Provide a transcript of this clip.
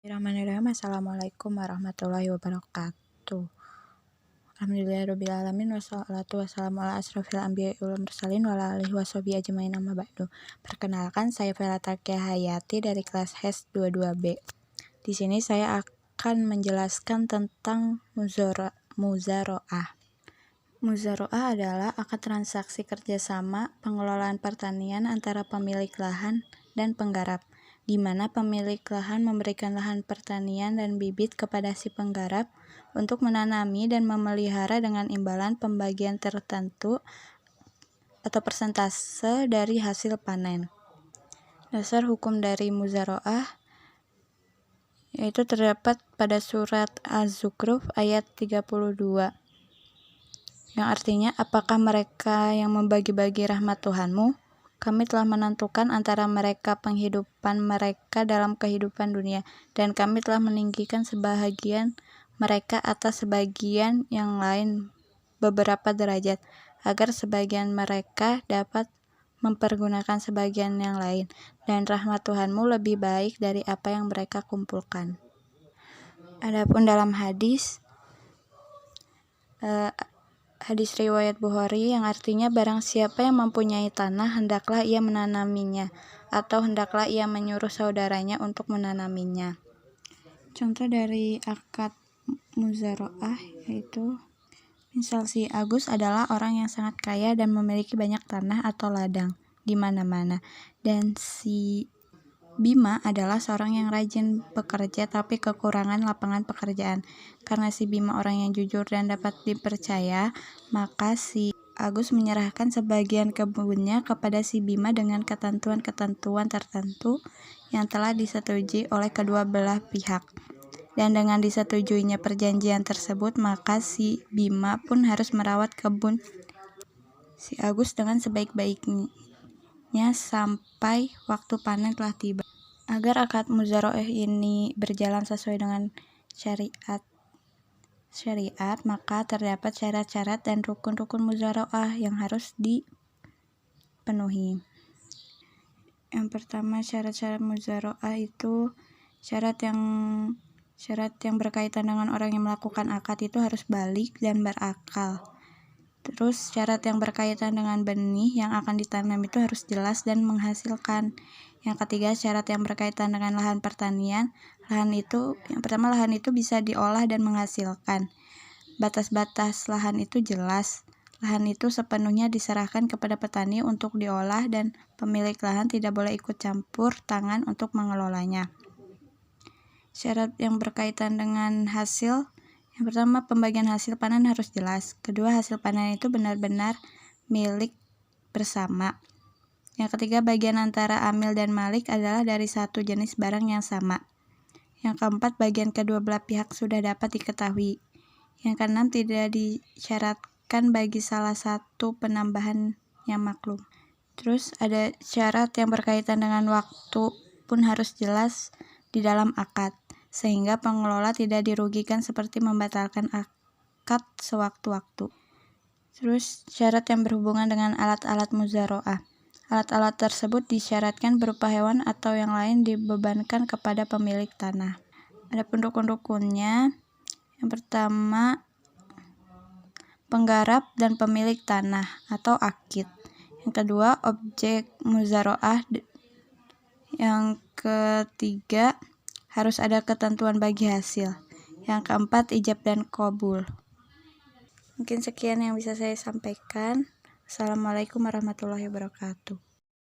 Bismillahirrahmanirrahim. Assalamualaikum warahmatullahi wabarakatuh. Alhamdulillahirrabbilalamin. Wassalatu wassalamu ala asrofil anbiya'i wal mursalin wa ala alihi washabihi ajmain amma ba'du. Perkenalkan, saya Vela Takia Hayati dari kelas HES 22B. Di sini saya akan menjelaskan tentang muzaro'ah. Muzaro'ah adalah akad transaksi kerjasama pengelolaan pertanian antara pemilik lahan dan penggarap, di mana pemilik lahan memberikan lahan pertanian dan bibit kepada si penggarap untuk menanami dan memelihara dengan imbalan pembagian tertentu atau persentase dari hasil panen. Dasar hukum dari muzaro'ah yaitu terdapat pada surat Az-Zukhruf ayat 32, yang artinya, apakah mereka yang membagi-bagi rahmat Tuhanmu? Kami telah menentukan antara mereka penghidupan mereka dalam kehidupan dunia, dan kami telah meninggikan sebahagian mereka atas sebagian yang lain beberapa derajat, agar sebagian mereka dapat mempergunakan sebagian yang lain, dan rahmat Tuhanmu lebih baik dari apa yang mereka kumpulkan. Adapun dalam hadis riwayat Bukhari yang artinya, barang siapa yang mempunyai tanah, hendaklah ia menanaminya, atau hendaklah ia menyuruh saudaranya untuk menanaminya. Contoh dari akad muzaro'ah yaitu, misal si Agus adalah orang yang sangat kaya dan memiliki banyak tanah atau ladang di mana-mana, dan si Bima adalah seorang yang rajin bekerja tapi kekurangan lapangan pekerjaan. Karena si Bima orang yang jujur dan dapat dipercaya, maka si Agus menyerahkan sebagian kebunnya kepada si Bima dengan ketentuan-ketentuan tertentu yang telah disetujui oleh kedua belah pihak. Dan dengan disetujuinya perjanjian tersebut, maka si Bima pun harus merawat kebun si Agus dengan sebaik-baiknya sampai waktu panen telah tiba. Agar akad muzaro'ah ini berjalan sesuai dengan syariat, maka terdapat syarat-syarat dan rukun-rukun muzaro'ah yang harus dipenuhi. Yang pertama, syarat-syarat muzaro'ah itu syarat yang berkaitan dengan orang yang melakukan akad itu harus balik dan berakal. Terus syarat yang berkaitan dengan benih yang akan ditanam itu harus jelas dan menghasilkan. Yang ketiga, syarat yang berkaitan dengan lahan pertanian. Yang pertama, lahan itu bisa diolah dan menghasilkan. Batas-batas lahan itu jelas. Lahan itu sepenuhnya diserahkan kepada petani untuk diolah, dan pemilik lahan tidak boleh ikut campur tangan untuk mengelolanya. Syarat yang berkaitan dengan hasil. Yang pertama, pembagian hasil panen harus jelas. Kedua, hasil panen itu benar-benar milik bersama. Yang ketiga, bagian antara amil dan malik adalah dari satu jenis barang yang sama. Yang keempat, bagian kedua belah pihak sudah dapat diketahui. Yang keenam, tidak disyaratkan bagi salah satu penambahan yang maklum. Terus ada syarat yang berkaitan dengan waktu pun harus jelas di dalam akad, sehingga pengelola tidak dirugikan seperti membatalkan akad sewaktu-waktu. Terus syarat yang berhubungan dengan alat-alat muzaro'ah. Alat-alat tersebut disyaratkan berupa hewan atau yang lain dibebankan kepada pemilik tanah. Adapun rukun-rukunnya, yang pertama, penggarap dan pemilik tanah atau akid. Yang kedua, objek muzaro'ah. Yang ketiga, harus ada ketentuan bagi hasil. Yang keempat, ijab dan qabul. Mungkin sekian yang bisa saya sampaikan. Assalamualaikum warahmatullahi wabarakatuh.